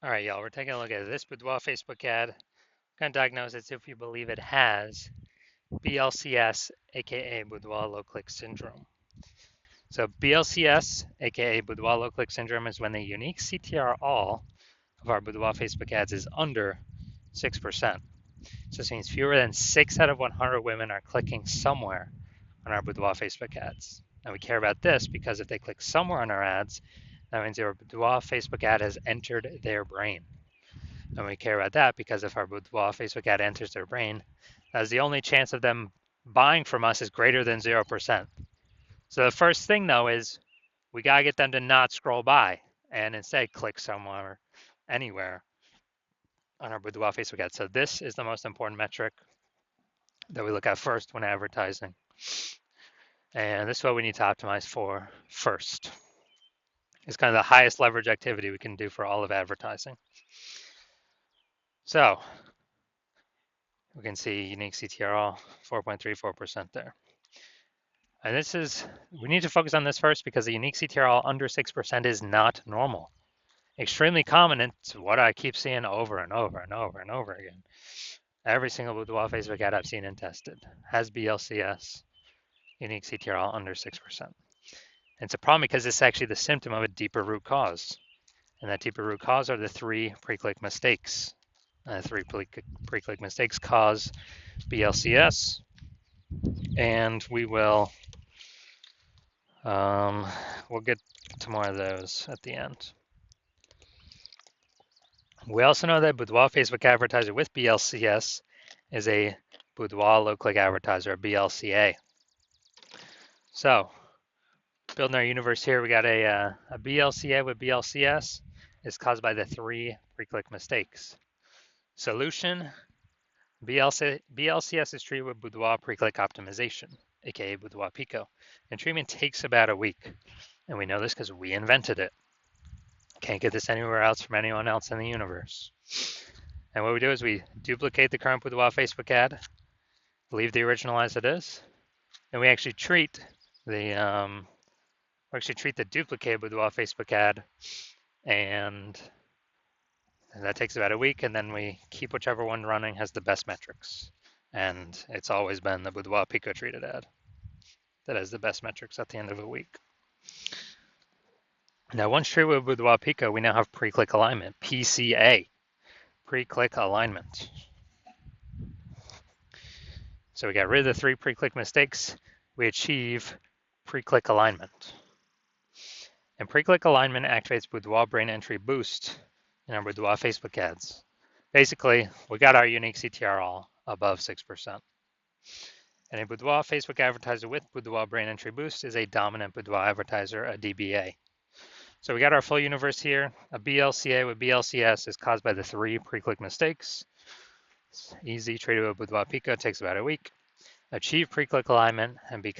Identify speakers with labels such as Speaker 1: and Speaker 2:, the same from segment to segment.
Speaker 1: All right, y'all, we're taking a look at this Boudoir Facebook ad. We're going to diagnose it if we believe it has BLCS, aka Boudoir low click syndrome. So, BLCS, aka Boudoir low click syndrome, is when the unique CTR all of our Boudoir Facebook ads is under 6%. So, this means fewer than 6 out of 100 women are clicking somewhere on our Boudoir Facebook ads. And we care about this because if they click somewhere on our ads, that means our Boudoir Facebook ad has entered their brain. And we care about that because if our Boudoir Facebook ad enters their brain, that's the only chance of them buying from us is greater than 0%. So the first thing though is we gotta get them to not scroll by and instead click somewhere, anywhere on our Boudoir Facebook ad. So this is the most important metric that we look at first when advertising. And this is what we need to optimize for first. It's kind of the highest leverage activity we can do for all of advertising. So we can see unique CTRL 4.34% there. And this is, we need to focus on this first because the unique CTRL under 6% is not normal. Extremely common, and it's what I keep seeing over and over and over and over again. Every single Boudoir Facebook ad I've seen and tested has BLCS, unique CTRL under 6%. And it's a problem because it's actually the symptom of a deeper root cause. And that deeper root cause are the 3 pre-click mistakes. 3 pre-click mistakes cause BLCS, and we'll get to more of those at the end. We also know that Boudoir Facebook advertiser with BLCS is a Boudoir low click advertiser, BLCA. So, building our universe here, we got a BLCA with BLCS is caused by the 3 pre-click mistakes. Solution, BLCS is treated with Boudoir pre-click optimization, aka Boudoir Pico, and treatment takes about a week. And we know this because we invented it. Can't get this anywhere else from anyone else in the universe. And what we do is we duplicate the current Boudoir Facebook ad, leave the original as it is, and we actually treat the duplicated Boudoir Facebook ad, and that takes about a week, and then we keep whichever one running has the best metrics. And it's always been the Boudoir Pico treated ad that has the best metrics at the end of a week. Now, once treated with Boudoir Pico, we now have pre-click alignment, PCA, pre-click alignment. So we got rid of the 3 pre-click mistakes. We achieve pre-click alignment. And pre-click alignment activates Boudoir brain entry boost in our Boudoir Facebook ads. Basically, we got our unique CTRL above 6%. And a Boudoir Facebook advertiser with Boudoir brain entry boost is a dominant Boudoir advertiser, a DBA. So we got our full universe here. A BLCA with BLCS is caused by the 3 pre-click mistakes. It's easy, treated with Boudoir Pico, takes about a week. Achieve pre-click alignment and we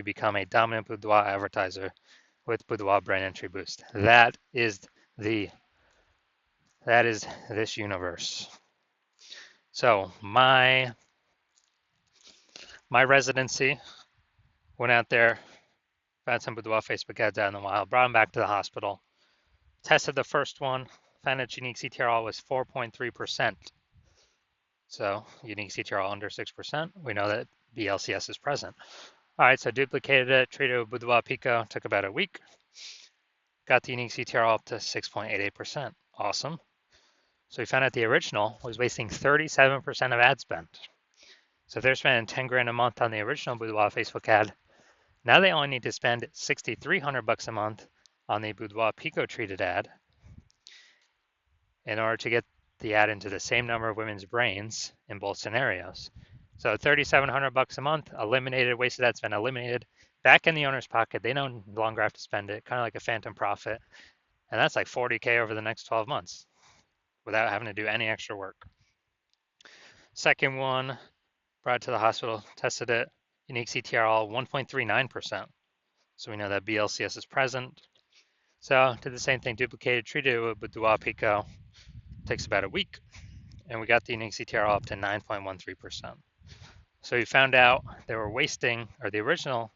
Speaker 1: become a dominant Boudoir advertiser with Boudoir brain entry boost. That is this universe. So my residency went out there, found some Boudoir Facebook ads out in the wild, brought them back to the hospital, tested the first one, found its unique CTRL was 4.3%. So unique CTRL under 6%. We know that BLCS is present. All right, so duplicated it, treated with Boudoir Pico, took about a week. Got the unique CTRL up to 6.88%. Awesome. So we found out the original was wasting 37% of ad spend. So if they're spending 10 grand a month on the original Boudoir Facebook ad, now they only need to spend 6,300 bucks a month on the Boudoir Pico treated ad in order to get the ad into the same number of women's brains in both scenarios. So 3,700 bucks a month, eliminated, wasted ad spend, eliminated, back in the owner's pocket. They no longer have to spend it, kind of like a phantom profit. And that's like 40K over the next 12 months without having to do any extra work. Second one, brought it to the hospital, tested it, unique CTRL 1.39%. So we know that BLCS is present. So did the same thing, duplicated, treated it with Boudoir Pico. Takes about a week, and we got the unique CTRL up to 9.13%. So we found out they were wasting, or the original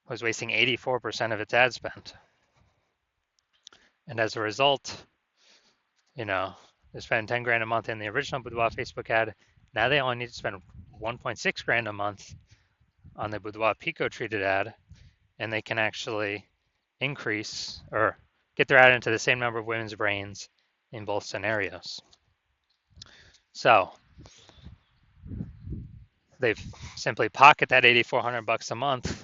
Speaker 1: was wasting 84% of its ad spend. And as a result, you know, they spend 10 grand a month in the original Boudoir Facebook ad. Now they only need to spend 1.6 grand a month on the Boudoir Pico treated ad, and they can actually increase or get their ad into the same number of women's brains in both scenarios. So they've simply pocket that $8,400 a month,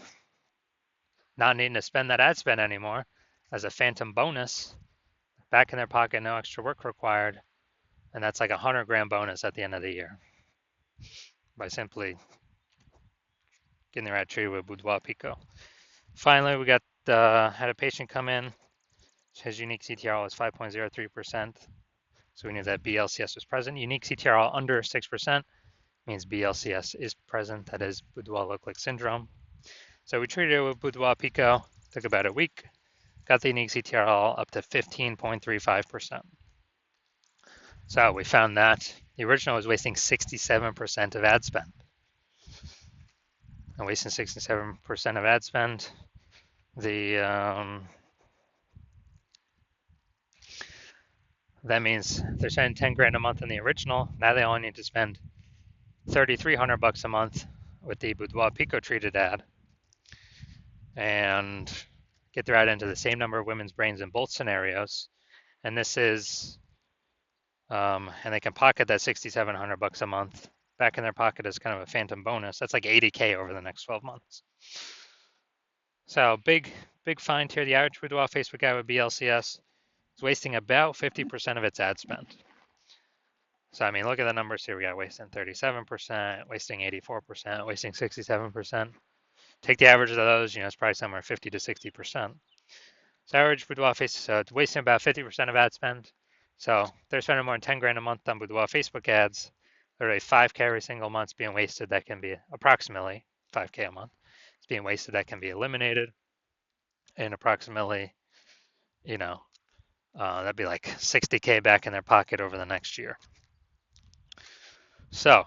Speaker 1: not needing to spend that ad spend anymore as a phantom bonus back in their pocket, no extra work required. And that's like a 100 grand bonus at the end of the year by simply getting their ad treated with Boudoir Pico. Finally, we got had a patient come in. His unique CTRL was 5.03%. So we knew that BLCS was present. Unique CTRL under 6% means BLCS is present. That is Boudoir low click syndrome. So we treated it with Boudoir Pico. Took about a week. Got the unique CTRL up to 15.35%. So we found that the original was wasting 67% of ad spend. And wasting 67% of ad spend, that means they're spending 10 grand a month in the original. Now they only need to spend $3,300 a month with the Boudoir Pico treated ad and get their ad into the same number of women's brains in both scenarios. And this is, and they can pocket that $6,700 a month back in their pocket as kind of a phantom bonus. That's like $80K over the next 12 months. So big find here. The average Boudoir Facebook ad with BLCS is wasting about 50% of its ad spend. So, I mean, look at the numbers here. We got wasting 37%, wasting 84%, wasting 67%. Take the average of those, it's probably somewhere 50 to 60%. So average Boudoir Facebook, so it's wasting about 50% of ad spend. So they're spending more than 10 grand a month on Boudoir Facebook ads. Literally 5K every single month being wasted. That can be approximately 5K a month. It's being wasted. That can be eliminated. And approximately, that'd be like 60K back in their pocket over the next year. So,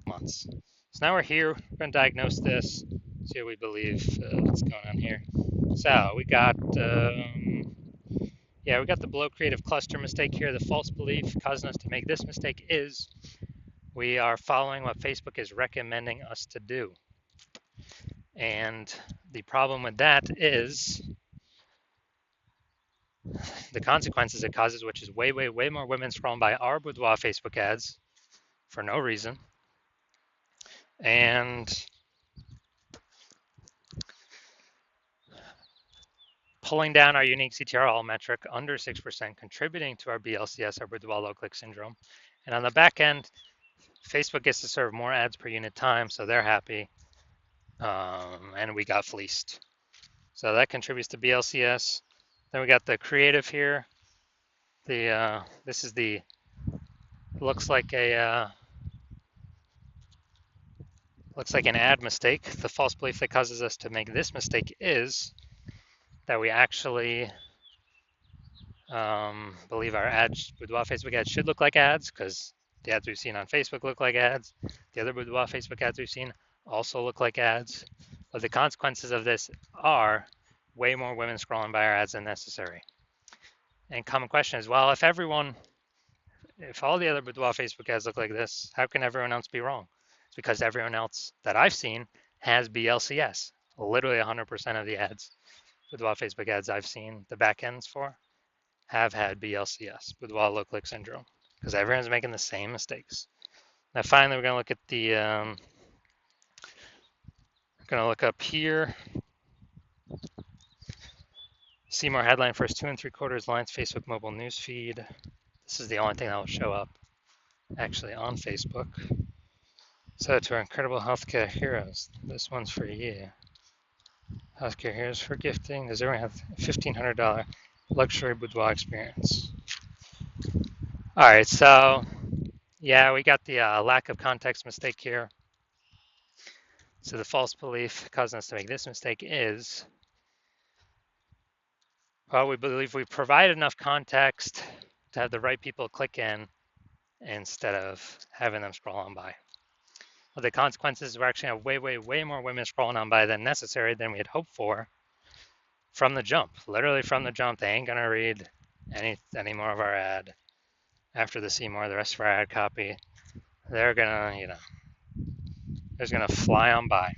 Speaker 1: months. So now we're here. We're going to diagnose this. See what we believe what's going on here. So we got, we got the below creative cluster mistake here. The false belief causing us to make this mistake is we are following what Facebook is recommending us to do. And the problem with that is the consequences it causes, which is way, way, way more women scrolling by our Boudoir Facebook ads for no reason. And pulling down our unique CTRL metric under 6%, contributing to our BLCS, our Boudoir low click syndrome. And on the back end, Facebook gets to serve more ads per unit time, so they're happy. And we got fleeced. So that contributes to BLCS. Then we got the creative here. This is the, looks like an ad mistake. The false belief that causes us to make this mistake is that we actually believe our ads, Boudoir Facebook ads, should look like ads because the ads we've seen on Facebook look like ads. The other Boudoir Facebook ads we've seen also look like ads. But the consequences of this are way more women scrolling by our ads than necessary. And common question is, well, if all the other Boudoir Facebook ads look like this, how can everyone else be wrong? It's because everyone else that I've seen has BLCS. Literally 100% of the ads, Boudoir Facebook ads I've seen the back ends for, have had BLCS, Boudoir low click syndrome, because everyone's making the same mistakes. Now, finally, we're going to look at the, we're going to look up here. See more headline first 2 3/4 lines Facebook mobile news feed. This is the only thing that will show up actually on Facebook. So to our incredible healthcare heroes, this one's for you. Healthcare heroes for gifting. Does everyone have a $1,500 luxury boudoir experience? All right, so yeah, we got the lack of context mistake here. So the false belief causing us to make this mistake is, well, we believe we provide enough context to have the right people click in instead of having them scroll on by. Well, the consequences were actually have way, way, way more women scrolling on by than necessary than we had hoped for from the jump. Literally from the jump, they ain't gonna read any more of our ad. after the Seymour, the rest of our ad copy, they're gonna, it's gonna fly on by.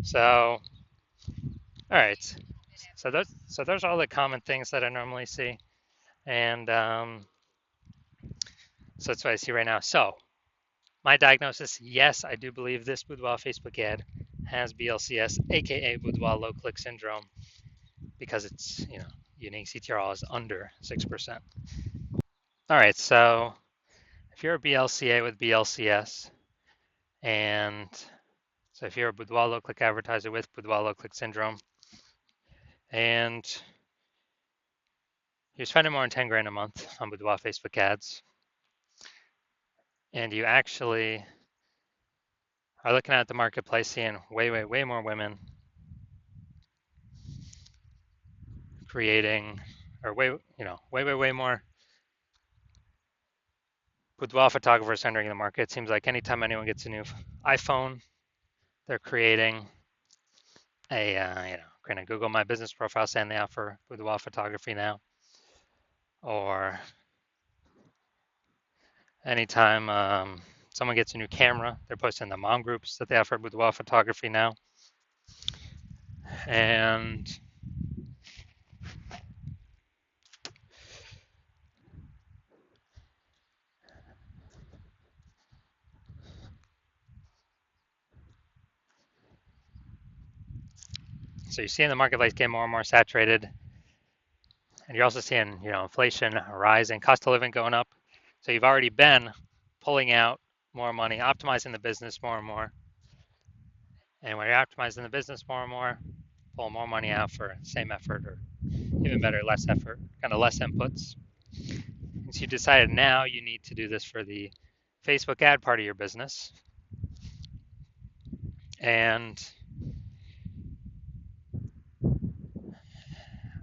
Speaker 1: So, all right. So those are all the common things that I normally see, and so that's what I see right now. So my diagnosis, yes, I do believe this Boudoir Facebook ad has BLCS, aka Boudoir low click syndrome, because it's unique CTRL is under 6%. All right, so if you're a BLCA with BLCS, and so if you're a Boudoir low click advertiser with Boudoir low click syndrome, and you're spending more than 10 grand a month on Boudoir Facebook ads, and you actually are looking at the marketplace seeing way more women creating, or way more boudoir photographers entering the market. It seems like anytime anyone gets a new iPhone, they're creating creating a Google My Business profile saying they offer boudoir photography now. Or anytime someone gets a new camera, they're posting in the mom groups that they offer boudoir photography now. And so you're seeing the marketplace get more and more saturated. And you're also seeing, inflation rising, cost of living going up. So you've already been pulling out more money, optimizing the business more and more. And when you're optimizing the business more and more, pull more money out for same effort, or even better, less effort, kind of less inputs. And so you decided now you need to do this for the Facebook ad part of your business. And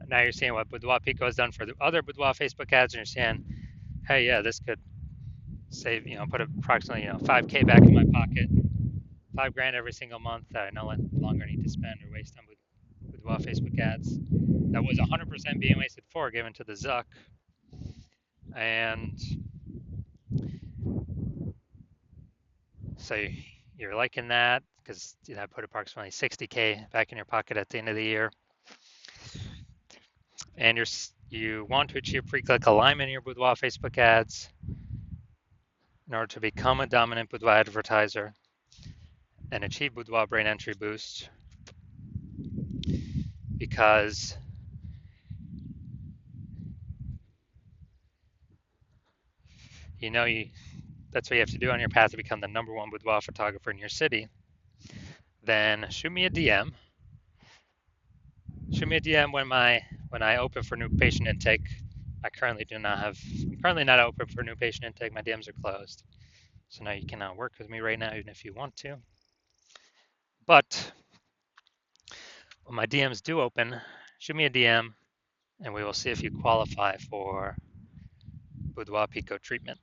Speaker 1: now you're seeing what Boudoir Pico has done for the other Boudoir Facebook ads, and you're saying, hey, yeah, this could save, put approximately, 5K back in my pocket, 5 grand every single month that I no longer need to spend or waste on Boudoir Facebook ads. That was 100% being wasted for given to the Zuck. And so you're liking that because I put approximately 60K back in your pocket at the end of the year. And you want to achieve pre-click alignment in your Boudoir Facebook ads in order to become a dominant Boudoir advertiser and achieve Boudoir brain entry boost, because that's what you have to do on your path to become the number one boudoir photographer in your city. Then shoot me a DM. Shoot me a DM when I open for new patient intake. I'm currently not open for new patient intake. My DMs are closed. So now you cannot work with me right now, even if you want to. But when my DMs do open, shoot me a DM and we will see if you qualify for Boudoir Pico treatment.